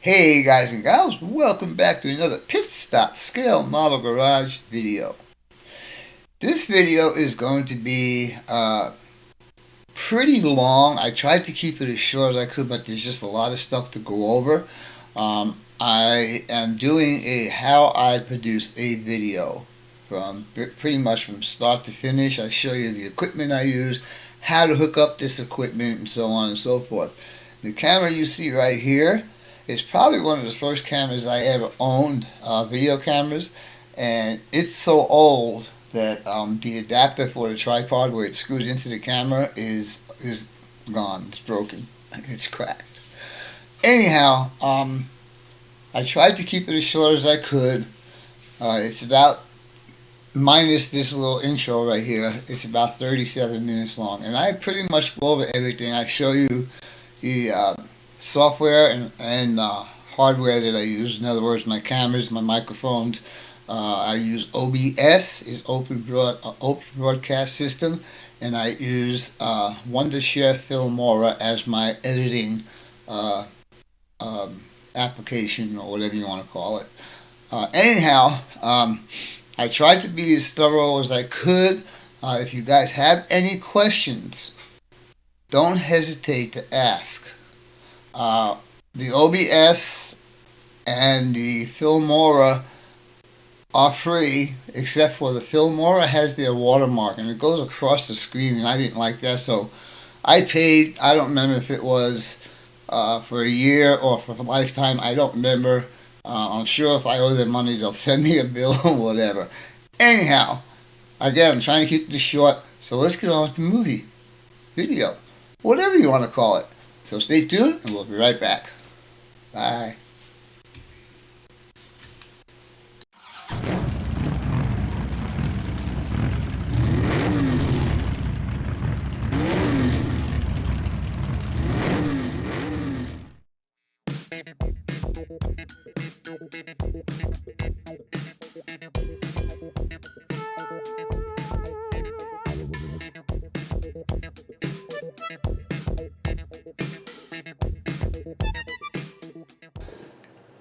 Hey guys and gals, welcome back to another Pit Stop Scale Model Garage video. This video is going to be pretty long. I tried to keep it as short as I could, but there's just a lot of stuff to go over. I am doing a how I produce a video from pretty much from start to finish. I show you the equipment I use, how to hook up this equipment, and so on and so forth. The camera you see right here is probably one of the first cameras I ever owned, video cameras, and it's so old that the adapter for the tripod where it screws into the camera is gone. It's broken. It's cracked. Anyhow, I tried to keep it as short as I could. It's about, minus this little intro right here, it's about 37 minutes long, and I pretty much go over everything. I show you the software and hardware that I use. In other words, my cameras, my microphones. I use OBS, is Open Broadcast System, and I use Wondershare Filmora as my editing application, or whatever you want to call it. Anyhow, I tried to be as thorough as I could. If you guys have any questions, don't hesitate to ask. The OBS and the Filmora are free, except for the Filmora has their watermark and it goes across the screen, and I didn't like that, so I paid, I don't remember if it was for a year or for a lifetime, I don't remember. I'm sure if I owe them money they'll send me a bill or whatever. Anyhow, again, I'm trying to keep this short, so let's get on with the movie, video, whatever you want to call it. So stay tuned and we'll be right back. Bye.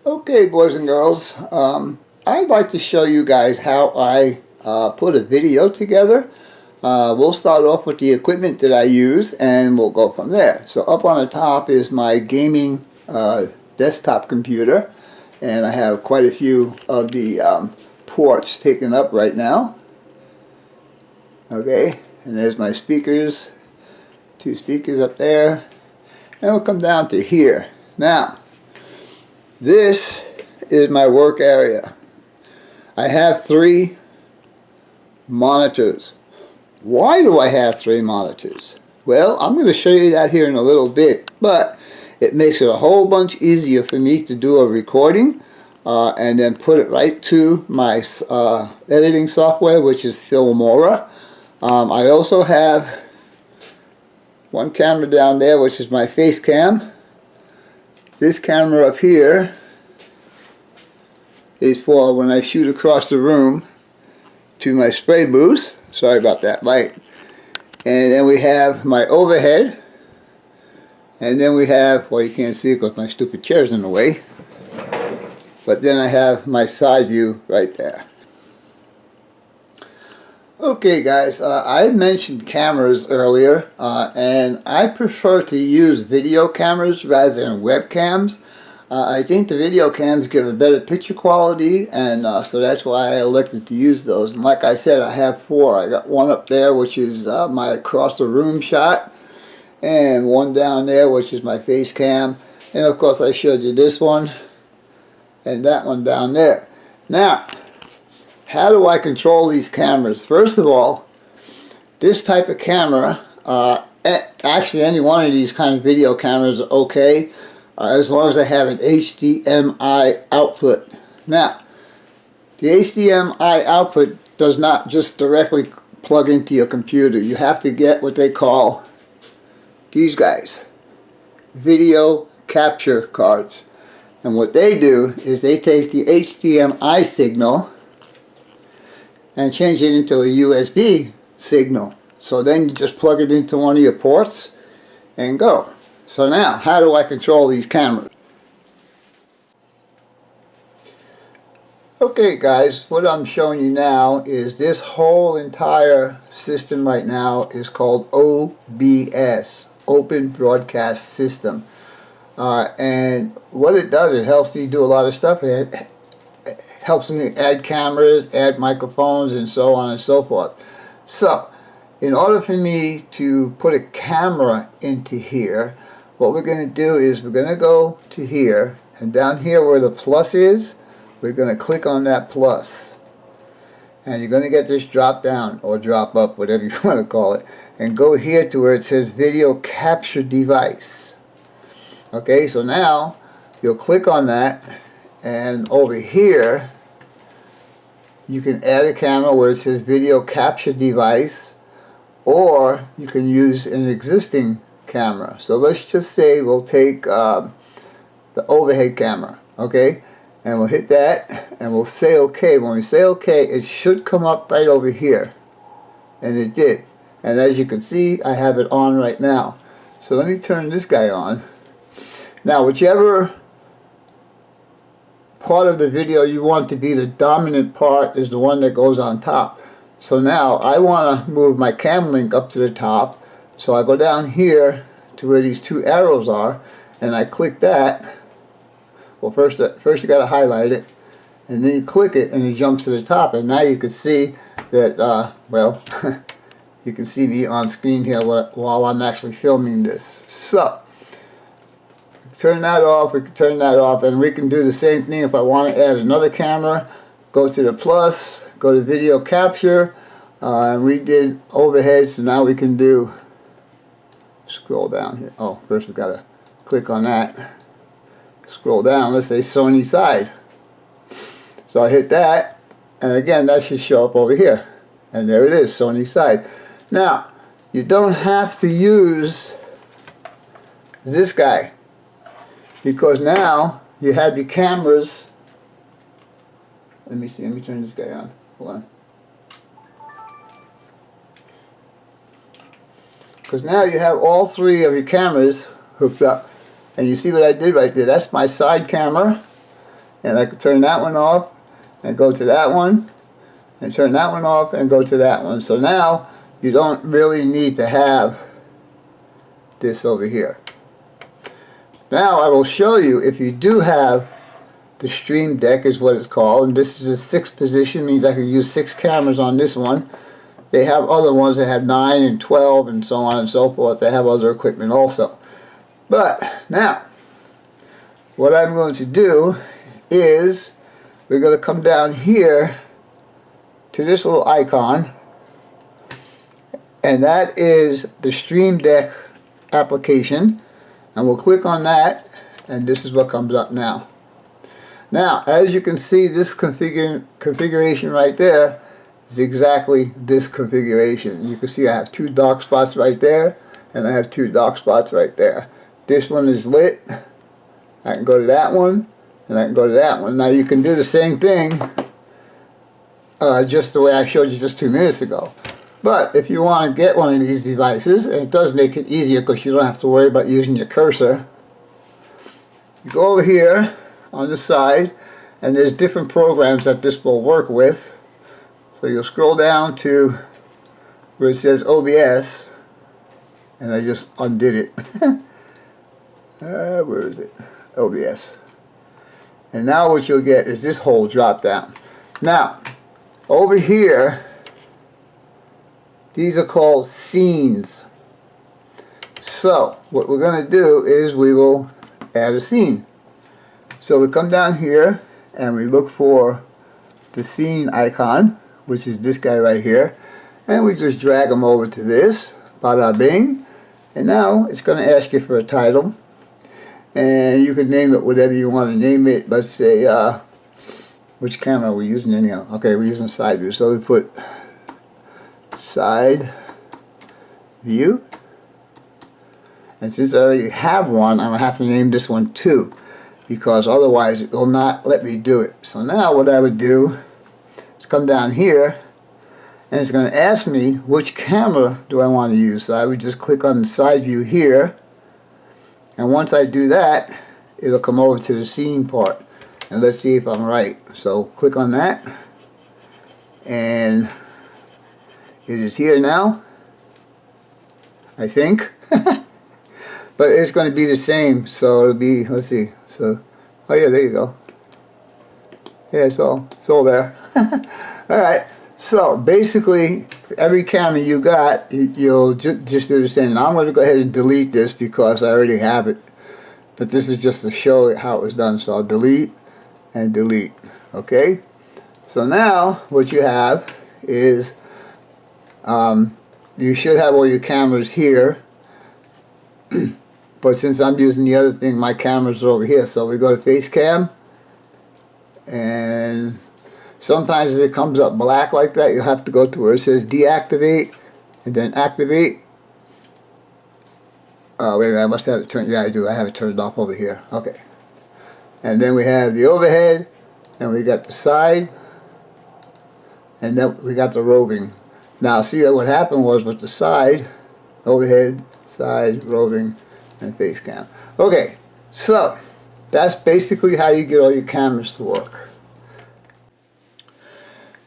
Okay, boys and girls, I'd like to show you guys how I put a video together. We'll start off with the equipment that I use and we'll go from there. So up on the top is my gaming desktop computer, and I have quite a few of the ports taken up right now. Okay, and there's my speakers, two speakers up there, and we'll come down to here. Now, this is my work area. I have 3 monitors. Why do I have 3 monitors? Well, I'm going to show you that here in a little bit, but it makes it a whole bunch easier for me to do a recording and then put it right to my editing software, which is Filmora. I also have one camera down there, which is my face cam. This camera up here is for when I shoot across the room to my spray booth. Sorry about that light. And then we have my overhead. And then we have, well, you can't see it because my stupid chair's in the way. But then I have my side view right there. Okay guys, I mentioned cameras earlier, and I prefer to use video cameras rather than webcams. I think the video cams give a better picture quality, and so that's why I elected to use those. And like I said, I have 4. I got one up there, which is my across the room shot, and one down there, which is my face cam, and of course I showed you this one and that one down there. Now, how do I control these cameras? First of all, this type of camera, actually any one of these kind of video cameras are okay, as long as I have an HDMI output. Now, the HDMI output does not just directly plug into your computer. You have to get what they call these guys, video capture cards. And what they do is they take the HDMI signal and change it into a USB signal. So then you just plug it into one of your ports and go. So now, how do I control these cameras? Okay guys, what I'm showing you now is this whole entire system right now is called OBS, Open Broadcast System. And what it does, it helps me do a lot of stuff. It helps me add cameras, add microphones, and so on and so forth. So, in order for me to put a camera into here, what we're going to do is we're going to go to here, and down here where the plus is, we're going to click on that plus. And you're going to get this drop down or drop up, whatever you want to call it, and go here to where it says Video Capture Device. Okay, so now you'll click on that, and over here you can add a camera where it says Video Capture Device, or you can use an existing camera. So let's just say we'll take the overhead camera, okay, and we'll hit that and we'll say OK. When we say OK, it should come up right over here, and it did. And as you can see, I have it on right now. So let me turn this guy on. Now, whichever part of the video you want to be the dominant part is the one that goes on top. So now I want to move my cam link up to the top. So I go down here to where these two arrows are, and I click that. Well, first you got to highlight it, and then you click it, and it jumps to the top. And now you can see that, well, you can see me on screen here while I'm actually filming this. So, turn that off, we can turn that off, and we can do the same thing if I want to add another camera. Go to the plus, go to video capture, and we did overhead, so now we can do, scroll down here. Oh, first we got to click on that. Scroll down, let's say Sony side. So I hit that, and again that should show up over here. And there it is, Sony side. Now, you don't have to use this guy, because now you have your cameras. Let me see, let me turn this guy on. Hold on. Because now you have all three of your cameras hooked up. And you see what I did right there? That's my side camera. And I can turn that one off and go to that one. And turn that one off and go to that one. So now you don't really need to have this over here. Now I will show you, if you do have the Stream Deck is what it's called, and this is a 6th position, means I can use 6 cameras on this one. They have other ones that have 9 and 12 and so on and so forth. They have other equipment also. But now, what I'm going to do is we're going to come down here to this little icon, and that is the Stream Deck application, and we'll click on that, and this is what comes up now. Now, as you can see, this configuration right there is exactly this configuration. You can see I have 2 dark spots right there, and I have 2 dark spots right there. This one is lit. I can go to that one, and I can go to that one. Now you can do the same thing just the way I showed you just 2 minutes ago. But if you want to get one of these devices, and it does make it easier because you don't have to worry about using your cursor, you go over here on the side, and there's different programs that this will work with. So you'll scroll down to where it says OBS, and I just undid it. Where is it? OBS. And now what you'll get is this whole drop down. Now, over here, these are called scenes. So, what we're going to do is we will add a scene. So we come down here and we look for the scene icon, which is this guy right here, and we just drag them over to this, bada bing, and now it's going to ask you for a title. And you can name it whatever you want to name it. Let's say, which camera are we using anyhow? Okay, we're using side view. So we put side view. And since I already have one, I'm going to have to name this one too, because otherwise it will not let me do it. So now what I would do is come down here, and it's going to ask me which camera do I want to use. So I would just click on the side view here. And once I do that, it'll come over to the scene part. and let's see if I'm right. So click on that, and it is here now, I think. But it's going to be the same, so it'll be, let's see, so, oh yeah, there you go. Yeah, it's all there. Alright, so basically, every camera you got, you'll just do the same. Now I'm going to go ahead and delete this because I already have it. But this is just to show how it was done. So I'll delete and delete. Okay? So now, what you have is, you should have all your cameras here. But since I'm using the other thing, my cameras are over here. So we go to Facecam, and sometimes if it comes up black like that, you'll have to go to where it says deactivate and then activate. Oh, wait a minute, I must have it turned. Yeah, I do. I have it turned off over here. Okay. And then we have the overhead, and we got the side, and then we got the roving. Now, see what happened was with the side, overhead, side, roving, and face cam. Okay, so that's basically how you get all your cameras to work.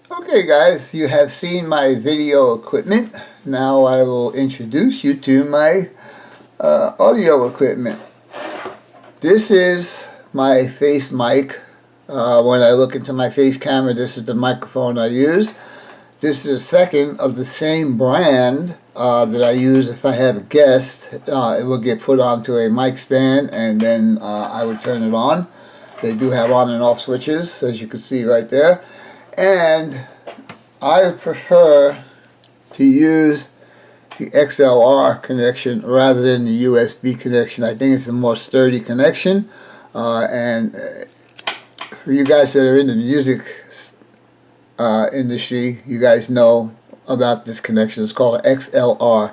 Okay guys, you have seen my video equipment. Now I will introduce you to my audio equipment. This is my face mic. When I look into my face camera, this is the microphone I use. This is a second of the same brand that I use if I have a guest. It will get put onto a mic stand, and then I would turn it on. They do have on and off switches, as you can see right there. And I prefer to use the XLR connection rather than the USB connection. I think it's a more sturdy connection. And for you guys that are in the music industry, you guys know about this connection. It's called XLR.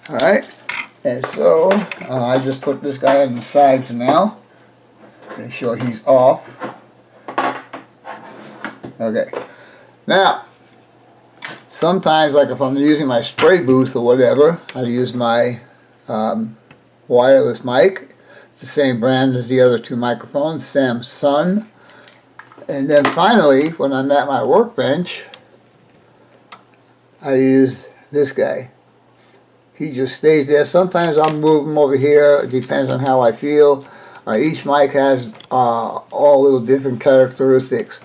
Alright, and so I just put this guy on the side for now. Make sure he's off. Okay, now sometimes, like if I'm using my spray booth or whatever, I use my wireless mic. It's the same brand as the other two microphones, Samsung. And then finally, when I'm at my workbench, I use this guy. He just stays there. Sometimes I'll move him over here. It depends on how I feel. Each mic has all little different characteristics.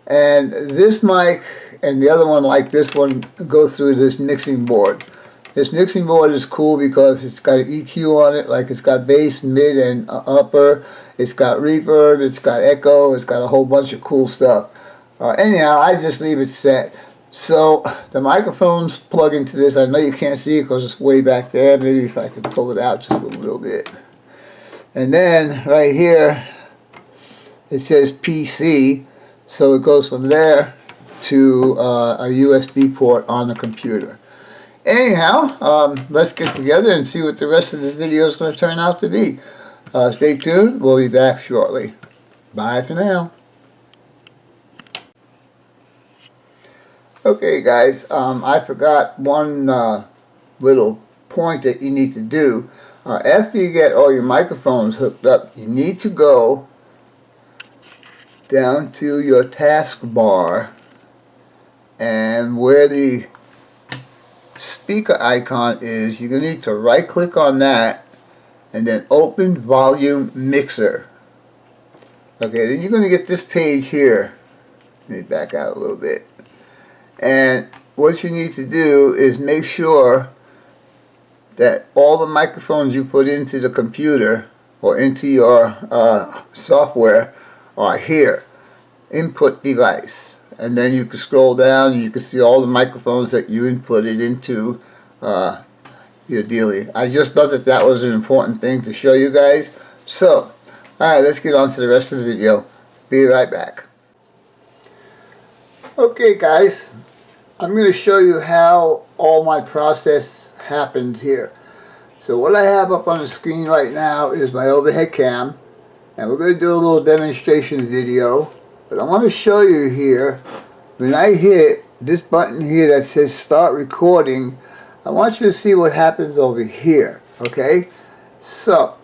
And this mic and the other one, like this one, go through this mixing board. This mixing board is cool because it's got an EQ on it, like it's got bass, mid, and upper. It's got reverb, it's got echo, it's got a whole bunch of cool stuff. Anyhow, I just leave it set. So the microphones plug into this. I know you can't see it because it's way back there. Maybe if I could pull it out just a little bit. And then right here, it says PC. So it goes from there to a USB port on the computer. Anyhow, let's get together and see what the rest of this video is going to turn out to be. Stay tuned. We'll be back shortly. Bye for now. Okay guys, I forgot one little point that you need to do. After you get all your microphones hooked up, you need to go down to your taskbar, and where the speaker icon is, you're going to need to right click on that and then open volume mixer. Okay, then you're going to get this page here. Let me back out a little bit. And what you need to do is make sure that all the microphones you put into the computer or into your software are here. Input device. And then you can scroll down and you can see all the microphones that you inputted into your dealie. I just thought that that was an important thing to show you guys. So, alright, let's get on to the rest of the video. Be right back. Okay guys, I'm going to show you how all my process happens here. So what I have up on the screen right now is my overhead cam, and we're going to do a little demonstration video. But I want to show you here, when I hit this button here that says start recording, I want you to see what happens over here. Okay, so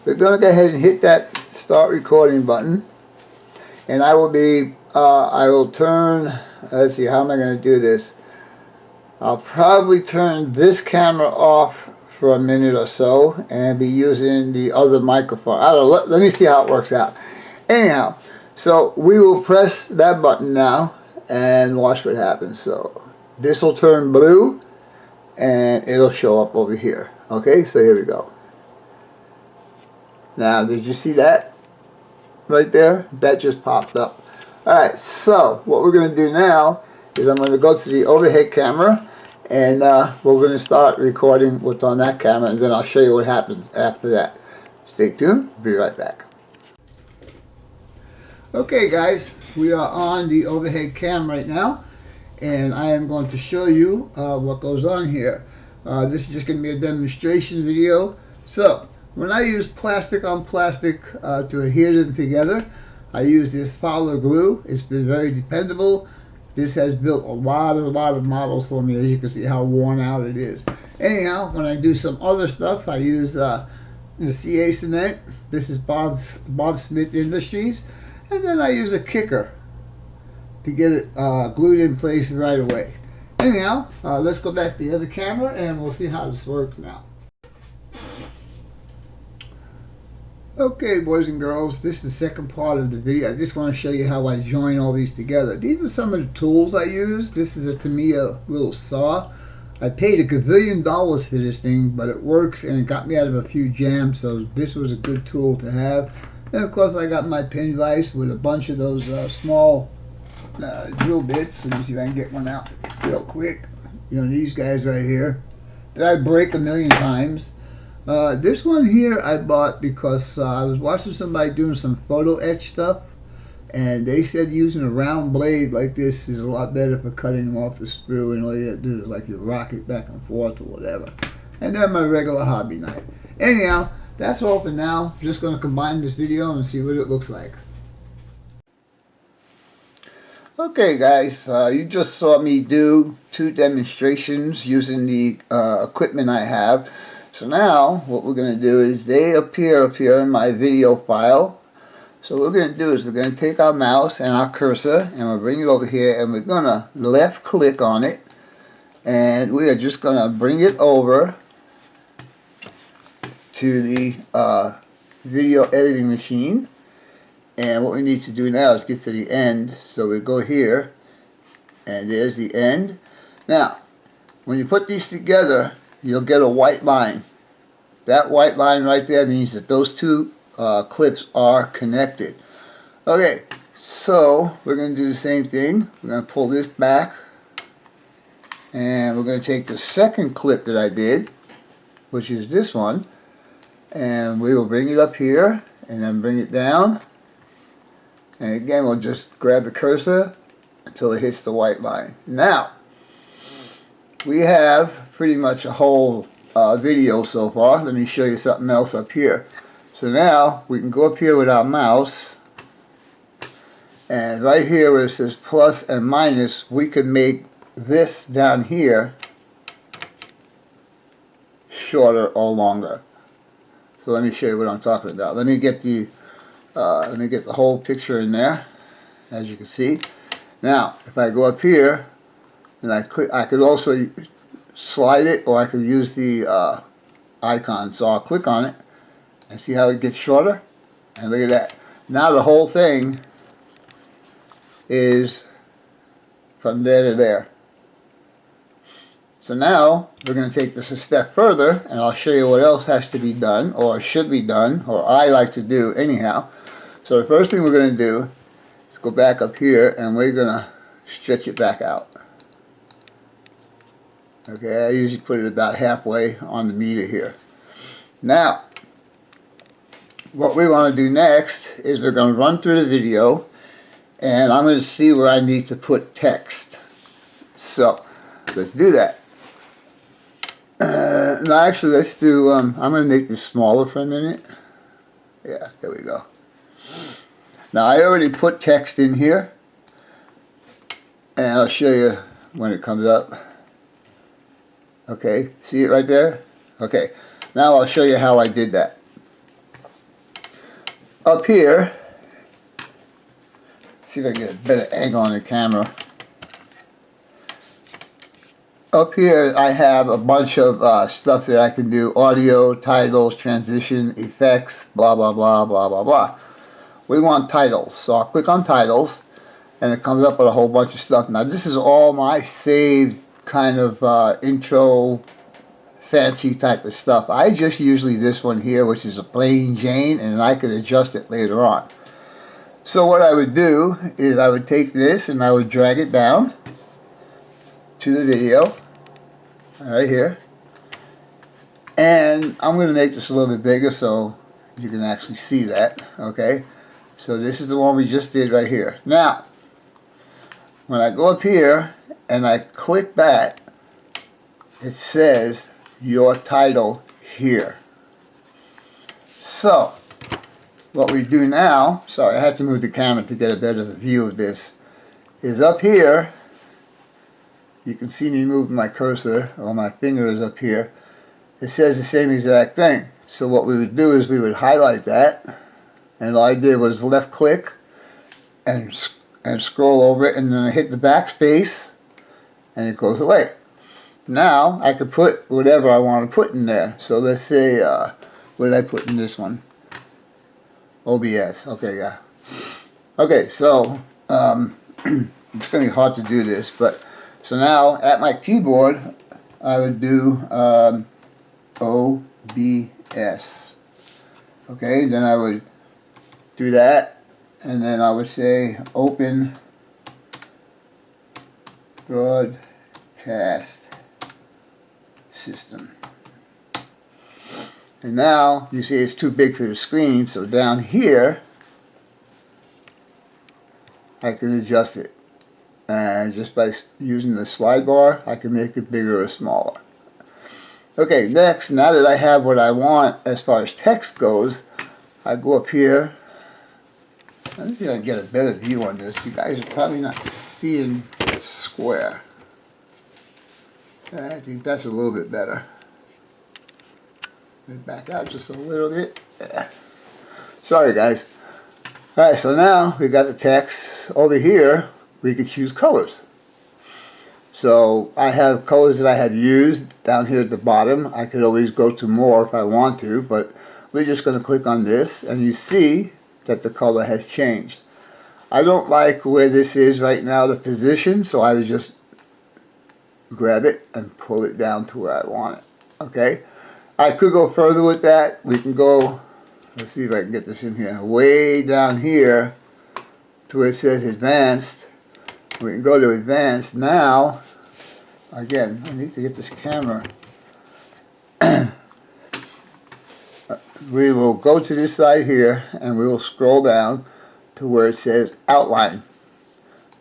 we're going to go ahead and hit that start recording button. and I will turn, let's see, how am I going to do this? I'll probably turn this camera off for a minute or so and be using the other microphone. I don't know, let me see how it works out. Anyhow, so we will press that button now and watch what happens. So this will turn blue and it'll show up over here. Okay, so here we go. Now, did you see that right there? That just popped up. Alright, so what we're going to do now is I'm going to go to the overhead camera, and we're going to start recording what's on that camera, and then I'll show you what happens after that. Stay tuned. Be right back. Okay guys, we are on the overhead cam right now, and I am going to show you what goes on here. This is just going to be a demonstration video. So when I use plastic on plastic to adhere them together, I use this Fowler glue. It's been very dependable. This has built a lot of models for me, as you can see how worn out it is. Anyhow, when I do some other stuff, I use the CA cement. This is Bob Smith Industries. And then I use a kicker to get it glued in place right away. Anyhow, let's go back to the other camera and we'll see how this works now. Okay, boys and girls, this is the second part of the video. I just want to show you how I join all these together. These are some of the tools I use. This is a Tamiya little saw. I paid $1 gazillion for this thing, but it works and it got me out of a few jams, so this was a good tool to have. And of course I got my pin vise with a bunch of those small drill bits. Let me see if I can get one out real quick. You know, these guys right here that I break 1,000,000 times. This one here I bought because I was watching somebody doing some photo etch stuff, and they said using a round blade like this is a lot better for cutting them off the screw, and all you have to do is like you rock it back and forth or whatever. And then my regular hobby knife. Anyhow, that's all for now. I'm just going to combine this video and see what it looks like. Okay guys, you just saw me do 2 demonstrations using the equipment I have. So now what we're going to do is they appear up here in my video file. So what we're going to do is we're going to take our mouse and our cursor and we'll bring it over here, and we're going to left click on it, and we are just going to bring it over to the video editing machine. And what we need to do now is get to the end. So we go here and there's the end. Now when you put these together, you'll get a white line. That white line right there means that those 2 clips are connected. Okay, so we're going to do the same thing. We're going to pull this back, and we're going to take the second clip that I did, which is this one, and we will bring it up here and then bring it down, and again we'll just grab the cursor until it hits the white line. Now we have pretty much a whole video so far. Let me show you something else up here. So now we can go up here with our mouse, and right here where it says plus and minus, we can make this down here shorter or longer. So let me show you what I'm talking about. Let me get the whole picture in there, as you can see. Now if I go up here and I click, I could also slide it, or I could use the icon. So I'll click on it and see how it gets shorter, and look at that. Now the whole thing is from there to there. So now we're going to take this a step further, and I'll show you what else has to be done, or should be done, or I like to do anyhow. So the first thing we're going to do is go back up here, and we're going to stretch it back out. Okay, I usually put it about halfway on the meter here. Now, what we want to do next is we're going to run through the video, and I'm going to see where I need to put text. So, let's do that. No, actually, let's do, I'm going to make this smaller for a minute. Yeah, there we go. Now, I already put text in here, and I'll show you when it comes up. Okay, see it right there? Okay, now I'll show you how I did that. Up here, see if I can get a better angle on the camera. Up here I have a bunch of stuff that I can do: audio, titles, transition, effects, blah blah blah blah blah blah. We want titles, so I'll click on titles and it comes up with a whole bunch of stuff. Now this is all my saved kind of intro fancy type of stuff. I just usually this one here, which is a plain Jane, and I could adjust it later on. So what I would do is I would take this and I would drag it down to the video right here, and I'm going to make this a little bit bigger so you can actually see that. Okay, so this is the one we just did right here. Now when I go up here and I click that, it says your title here. So what we do now, sorry I had to move the camera to get a better view of this, is up here you can see me moving my cursor, or my finger is up here. It says the same exact thing. So what we would do is we would highlight that, and all I did was left click and scroll over it, and then I hit the backspace and it goes away. Now I could put whatever I want to put in there. So let's say, what did I put in this one? OBS. Okay, yeah. Okay, so it's going to be hard to do this, but so now at my keyboard I would do OBS. Okay, then I would do that, and then I would say open broadcast system. And now you see it's too big for the screen, so down here I can adjust it, and just by using the slide bar I can make it bigger or smaller. Okay, next, now that I have what I want as far as text goes, I go up here. Let me see if I can get a better view on this. You guys are probably not seeing the square. I think that's a little bit better. Let me back out just a little bit. Yeah. Sorry guys. Alright, so now we got the text. Over here we could choose colors. So I have colors that I had used down here at the bottom. I could always go to more if I want to, but we're just going to click on this, and you see that the color has changed. I don't like where this is right now, the position, so I would just grab it and pull it down to where I want it. Okay, I could go further with that. We can go, let's see if I can get this in here, way down here to where it says advanced. We can go to advanced. Now again, I need to get this camera. We will go to this side here and we will scroll down to where it says outline.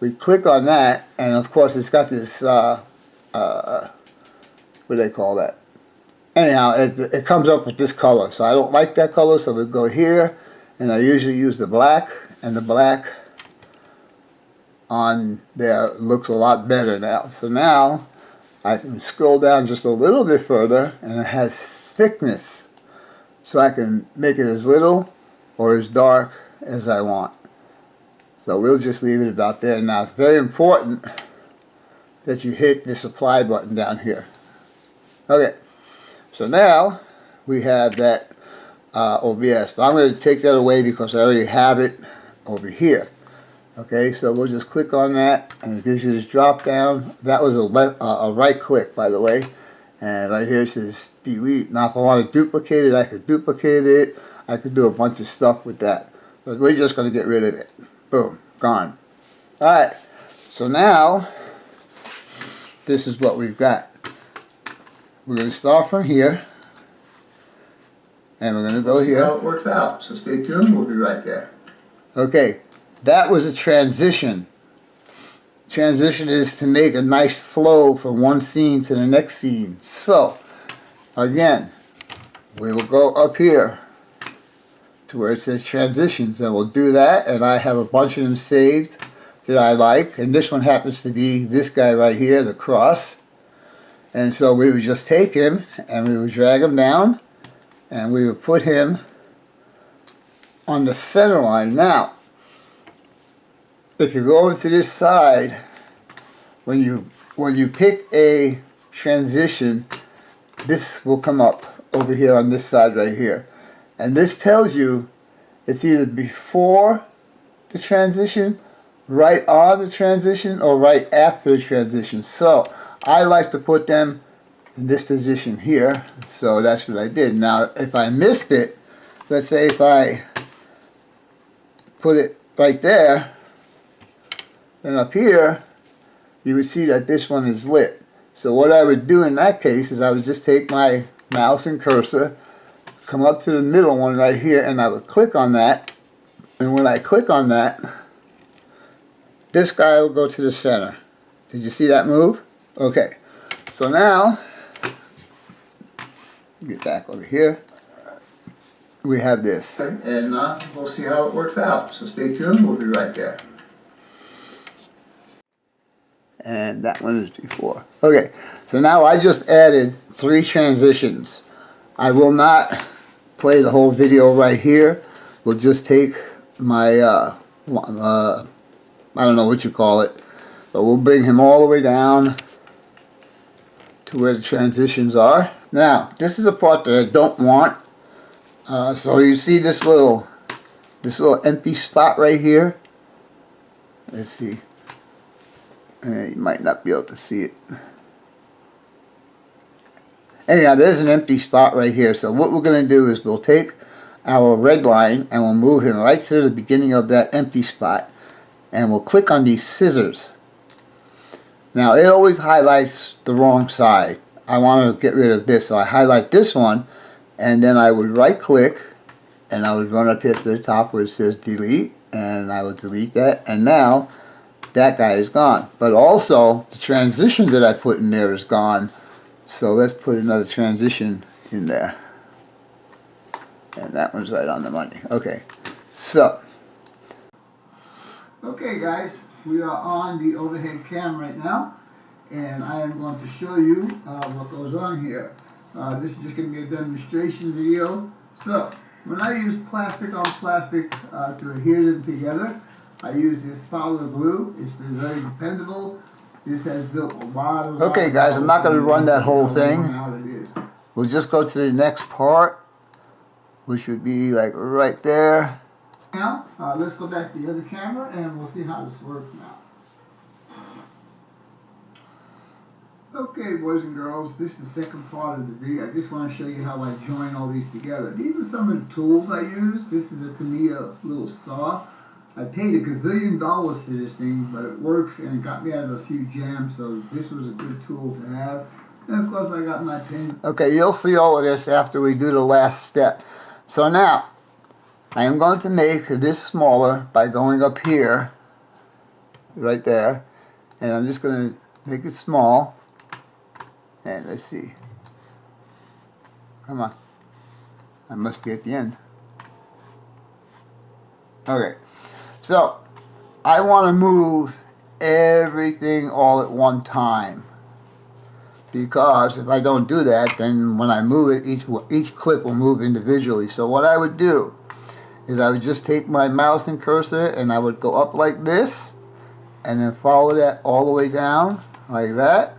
We click on that, and of course it's got this what do they call that? Anyhow, it comes up with this color, so I don't like that color, so we go here, and I usually use the black, and the black on there looks a lot better now. So now I can scroll down just a little bit further, and it has thickness, so I can make it as little or as dark as I want. So we'll just leave it about there. Now it's very important that you hit this apply button down here. Okay, so now we have that OBS, but I'm going to take that away because I already have it over here. Okay, so we'll just click on that, and it gives you this drop down. That was a right click, by the way, and right here it says delete. Now if I want to duplicate it, I could duplicate it. I could do a bunch of stuff with that, but we're just going to get rid of it. Boom, gone. Alright, so now this is what we've got. We're going to start from here, and we're going to go here. How it works out, so stay tuned, we'll be right there. Okay, that was a transition. Transition is to make a nice flow from one scene to the next scene. So, again, we will go up here to where it says transitions, and we'll do that, and I have a bunch of them saved that I like, and this one happens to be this guy right here, the cross. And so we would just take him and we would drag him down, and we would put him on the center line. Now if you go over to this side, when you pick a transition, this will come up over here on this side right here. And this tells you it's either before the transition, right on the transition, or right after the transition. So I like to put them in this position here, so that's what I did. Now if I missed it, let's say if I put it right there, then up here you would see that this one is lit. So what I would do in that case is I would just take my mouse and cursor, come up to the middle one right here, and I would click on that, and when I click on that, this guy will go to the center. Did you see that move? Okay, so now get back over here, we have this, and we'll see how it works out. So stay tuned, we'll be right there. And that one is before. Okay, so now I just added 3 transitions. I will not play the whole video right here. We'll just take my I don't know what you call it, but we'll bring him all the way down to where the transitions are. Now this is a part that I don't want. So you see this little empty spot right here. Let's see. You might not be able to see it. Anyhow, there's an empty spot right here. So what we're going to do is we'll take our red line and we'll move him right to the beginning of that empty spot, and we'll click on these scissors. Now it always highlights the wrong side. I want to get rid of this, so I highlight this one, and then I would right click and I would run up here to the top where it says delete, and I would delete that, and now that guy is gone. But also the transition that I put in there is gone, so let's put another transition in there, and that one's right on the money. Okay, so okay guys, we are on the overhead cam right now, and I am going to show you what goes on here. This is just going to be a demonstration video. So when I use plastic on plastic to adhere them together, I use this Fowler glue. It's been very dependable. This has built a lot of... Okay guys, I'm not going to run that whole thing. We'll just go to the next part, which would be like right there. Now, let's go back to the other camera and we'll see how this works now. Okay, boys and girls, this is the second part of the video. I just want to show you how I join all these together. These are some of the tools I use. This is a Tamiya little saw. I paid $1 gazillion for this thing, but it works and it got me out of a few jams, so this was a good tool to have. And of course I got my pen. Okay, you'll see all of this after we do the last step. So now, I am going to make this smaller by going up here, right there, and I'm just going to make it small. And let's see. Come on. I must be at the end. Okay. So, I want to move everything all at one time. Because if I don't do that, then when I move it, each clip will move individually. So what I would do is I would just take my mouse and cursor and I would go up like this, and then follow that all the way down like that.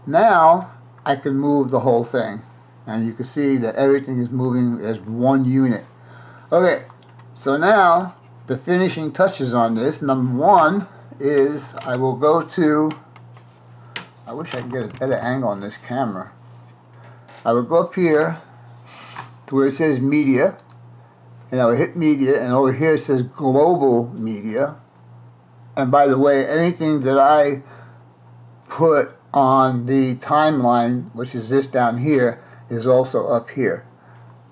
Now I can move the whole thing, and you can see that everything is moving as one unit. Okay, so now the finishing touches on this. Number one is I will go to, I wish I could get a better angle on this camera. I would go up here to where it says media, and I would hit media, and over here it says global media. And by the way, anything that I put on the timeline, which is this down here, is also up here.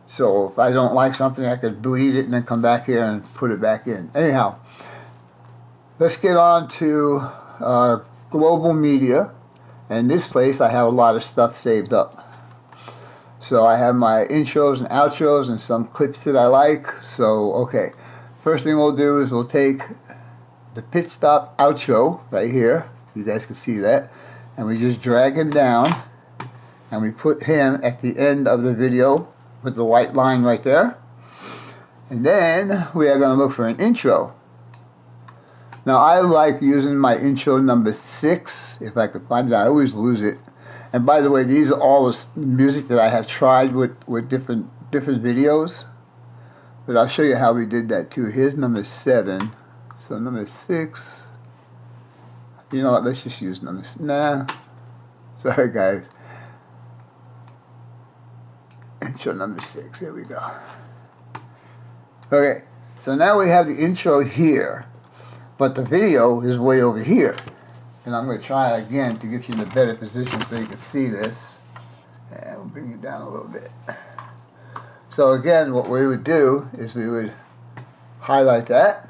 So if I don't like something, I could delete it and then come back here and put it back in. Anyhow, let's get on to global media. And this place I have a lot of stuff saved up. So I have my intros and outros and some clips that I like. So okay, first thing we'll do is we'll take the pit stop outro right here. You guys can see that. And we just drag him down and we put him at the end of the video with the white line right there. And then we are going to look for an intro. Now I like using my intro number 6, if I could find it. I always lose it. And by the way, these are all the music that I have tried with different videos. But I'll show you how we did that too. Here's number 7. So number 6. You know what, let's just use number, nah. Sorry guys. Intro number 6, there we go. Okay, so now we have the intro here. But the video is way over here. And I'm going to try it again to get you in a better position so you can see this. And we'll bring it down a little bit. So again, what we would do is we would highlight that.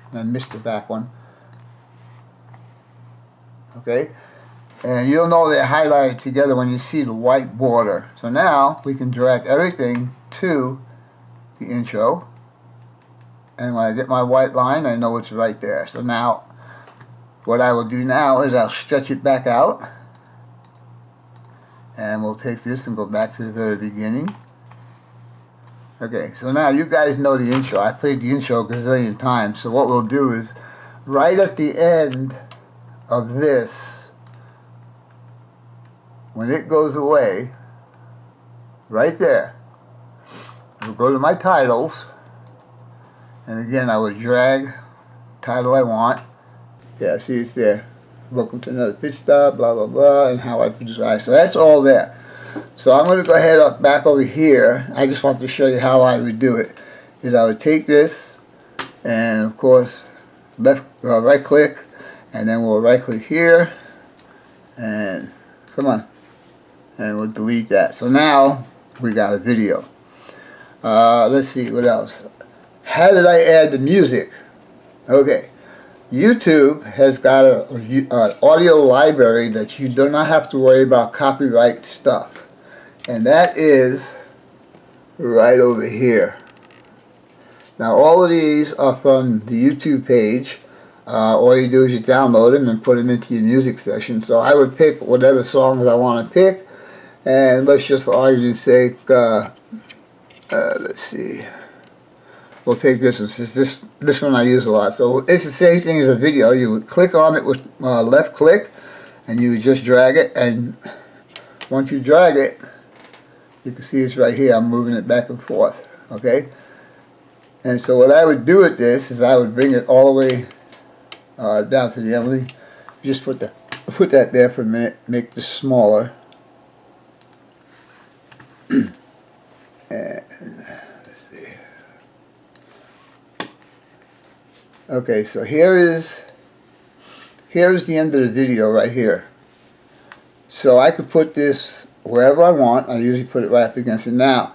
And I missed the back one. Okay. And you'll know they're highlighted together when you see the white border. So now we can drag everything to the intro. And when I get my white line, I know it's right there. So now, what I will do now is I'll stretch it back out. And we'll take this and go back to the very beginning. Okay, so now you guys know the intro. I played the intro a gazillion times. So what we'll do is, right at the end of this, when it goes away, right there, we'll go to my titles. And again, I would drag the title I want. Yeah, see it's there. Welcome to another pit stop, blah, blah, blah, and how I produce ice. So that's all there. So I'm going to go ahead back over here. I just want to show you how I would do it. Is I would take this, and of course, right click, and then we'll right click here, and come on, and we'll delete that. So now we got a video. Let's see, what else? How did I add the music? Okay, YouTube has got an audio library that you do not have to worry about copyright stuff. And that is right over here. Now all of these are from the YouTube page. All you do is you download them and put them into your music session. So I would pick whatever songs I want to pick. And let's just, for argument's sake, let's see. We'll take this one, since this one I use a lot. So it's the same thing as a video. You would click on it with left click, and you would just drag it. And once you drag it, you can see it's right here. I'm moving it back and forth. Okay. And so what I would do with this is I would bring it all the way down to the end. Let me just put that there for a minute. Make this smaller. And let's see. Okay, so here's the end of the video right here. So I could put this wherever I want. I usually put it right up against it. Now,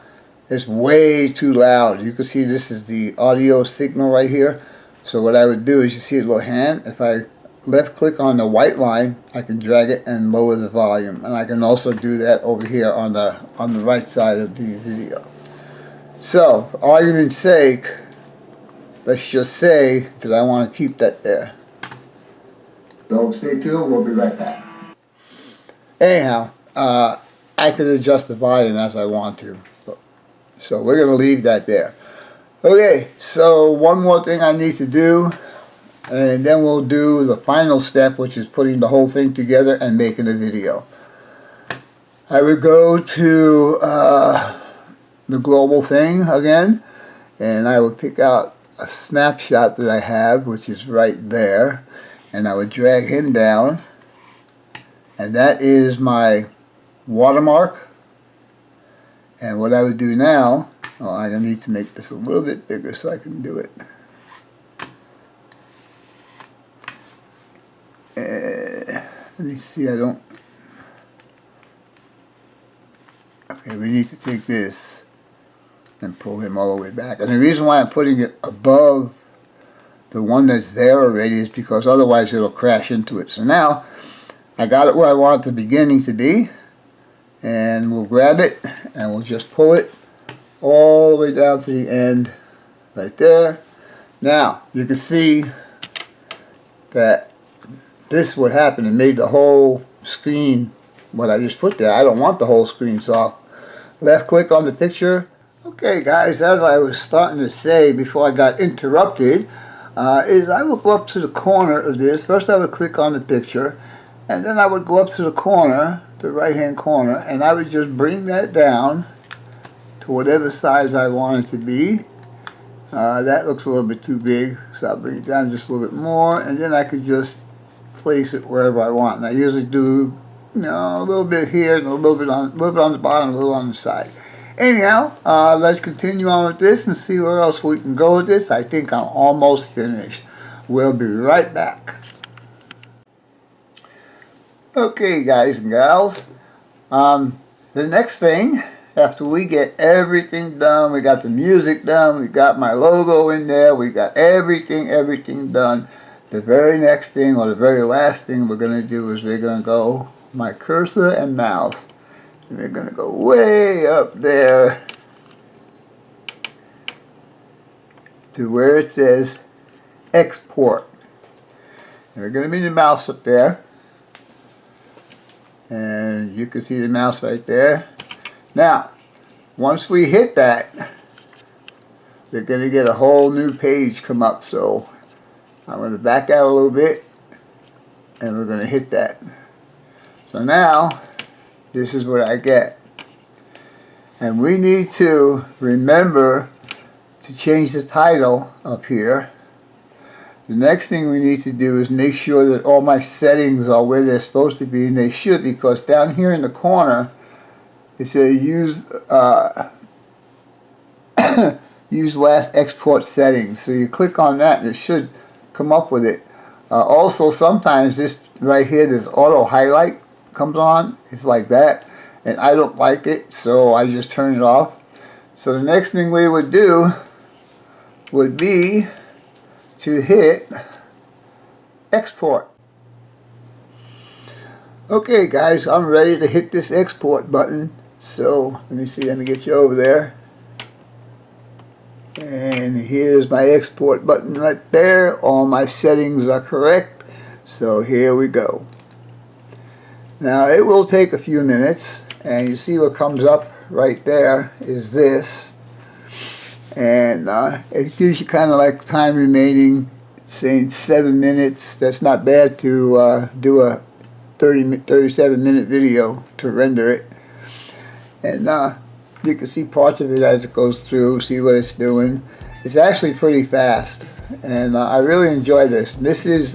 it's way too loud. You can see this is the audio signal right here. So what I would do is, you see a little hand. If I left click on the white line, I can drag it and lower the volume. And I can also do that over here on the right side of the video. So, for argument's sake, let's just say that I want to keep that there. So stay tuned, we'll be right back. Anyhow, I can adjust the volume as I want to. So we're going to leave that there. Okay, so one more thing I need to do, and then we'll do the final step, which is putting the whole thing together and making a video. I would go to the global thing again, and I would pick out a snapshot that I have, which is right there, and I would drag him down, and that is my watermark. And what I would do now, I need to make this a little bit bigger so I can do it. Let me see, I don't... Okay, we need to take this and pull him all the way back. And the reason why I'm putting it above the one that's there already is because otherwise it'll crash into it. So now, I got it where I want the beginning to be. And we'll grab it and we'll just pull it all the way down to the end right there. Now you can see that this would happen. It made the whole screen what I just put there. I don't want the whole screen, so I'll left click on the picture. Okay guys, as I was starting to say before I got interrupted, is I would go up to the corner of this. First I would click on the picture, and then I would go up to the corner, the right hand corner, and I would just bring that down to whatever size I want it to be. That looks a little bit too big, so I'll bring it down just a little bit more, and then I could just place it wherever I want. And I usually do, a little bit here and a little bit on the bottom, a little on the side. Anyhow, let's continue on with this and see where else we can go with this. I think I'm almost finished. We'll be right back. Okay, guys and gals. The next thing, after we get everything done, we got the music done, we got my logo in there, we got everything done. The very next thing, or the very last thing we're going to do is we're going to go my cursor and mouse. And we're going to go way up there to where it says export. And we're going to be the mouse up there. And you can see the mouse right there. Now, once we hit that, we're going to get a whole new page come up. So I'm going to back out a little bit, and we're going to hit that. So now, this is what I get. And we need to remember to change the title up here. The next thing we need to do is make sure that all my settings are where they're supposed to be, and they should, because down here in the corner it says use use last export settings. So you click on that and it should come up with it. Also, sometimes this right here, this auto highlight comes on. It's like that, and I don't like it, so I just turn it off. So the next thing we would do would be to hit export. Okay, guys, I'm ready to hit this export button. So let me see, let me get you over there. And here's my export button right there. All my settings are correct. So here we go. Now it will take a few minutes, and you see what comes up right there is this. And it gives you kind of like time remaining, saying 7 minutes. That's not bad to do a 37-minute video to render it. And you can see parts of it as it goes through, see what it's doing. It's actually pretty fast, and I really enjoy this. This is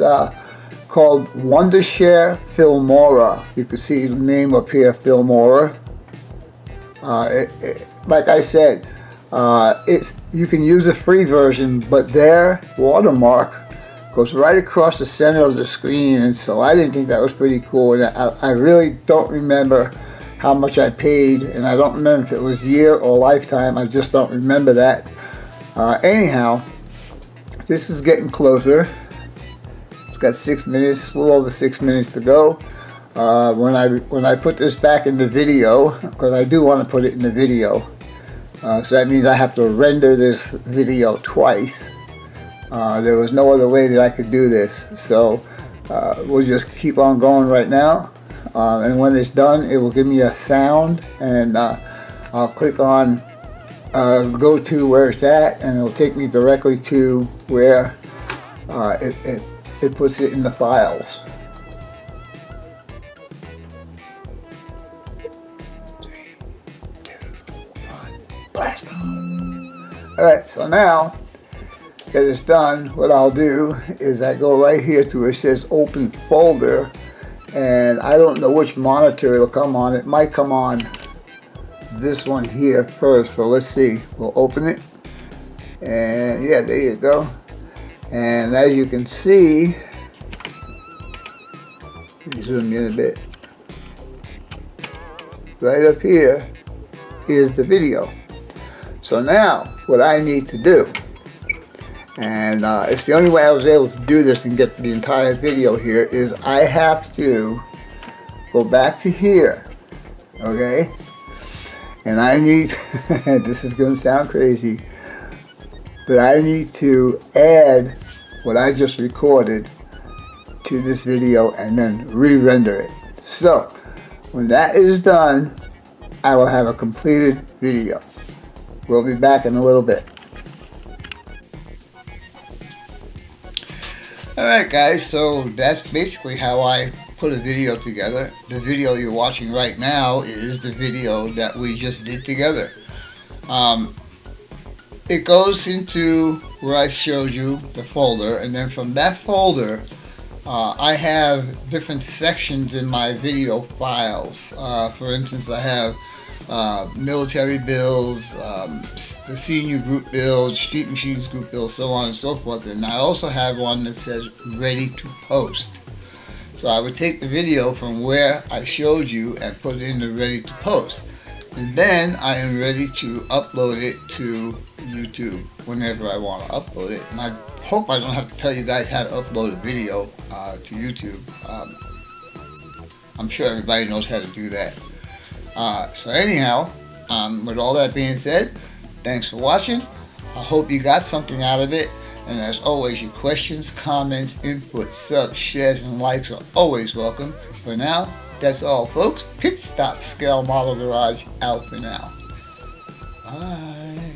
called Wondershare Filmora. You can see the name up here, Filmora. Like I said, you can use a free version, but their watermark goes right across the center of the screen, and so I didn't think that was pretty cool. And I really don't remember how much I paid, and I don't remember if it was year or lifetime. I just don't remember that. Anyhow, this is getting closer. It's got 6 minutes, a little over 6 minutes to go. When I put this back in the video, because I do want to put it in the video, so that means I have to render this video twice. There was no other way that I could do this, so we'll just keep on going right now. And when it's done, it will give me a sound, and I'll click on go to where it's at, and it'll take me directly to where it puts it in the files. 3, 2, 1, blast. Alright, so now that it's done, what I'll do is I go right here to where it says open folder. And I don't know which monitor it'll come on. It might come on this one here first. So let's see. We'll open it. And yeah, there you go. And as you can see, let me zoom in a bit. Right up here is the video. So now what I need to do, and it's the only way I was able to do this and get the entire video here, is I have to go back to here, okay? And I need, this is going to sound crazy, but I need to add what I just recorded to this video and then re-render it. So, when that is done, I will have a completed video. We'll be back in a little bit. Alright guys, so that's basically how I put a video together. The video you're watching right now is the video that we just did together. It goes into where I showed you the folder, and then from that folder I have different sections in my video files. For instance, I have military bills, the senior group bills, Street Machines group bills, so on and so forth. And I also have one that says ready to post. So I would take the video from where I showed you and put it in the ready to post. And then I am ready to upload it to YouTube whenever I want to upload it. And I hope I don't have to tell you guys how to upload a video to YouTube. I'm sure everybody knows how to do that. So anyhow, with all that being said, thanks for watching. I hope you got something out of it. And as always, your questions, comments, input, subs, shares, and likes are always welcome. For now, that's all, folks. Pit Stop Scale Model Garage out for now. Bye.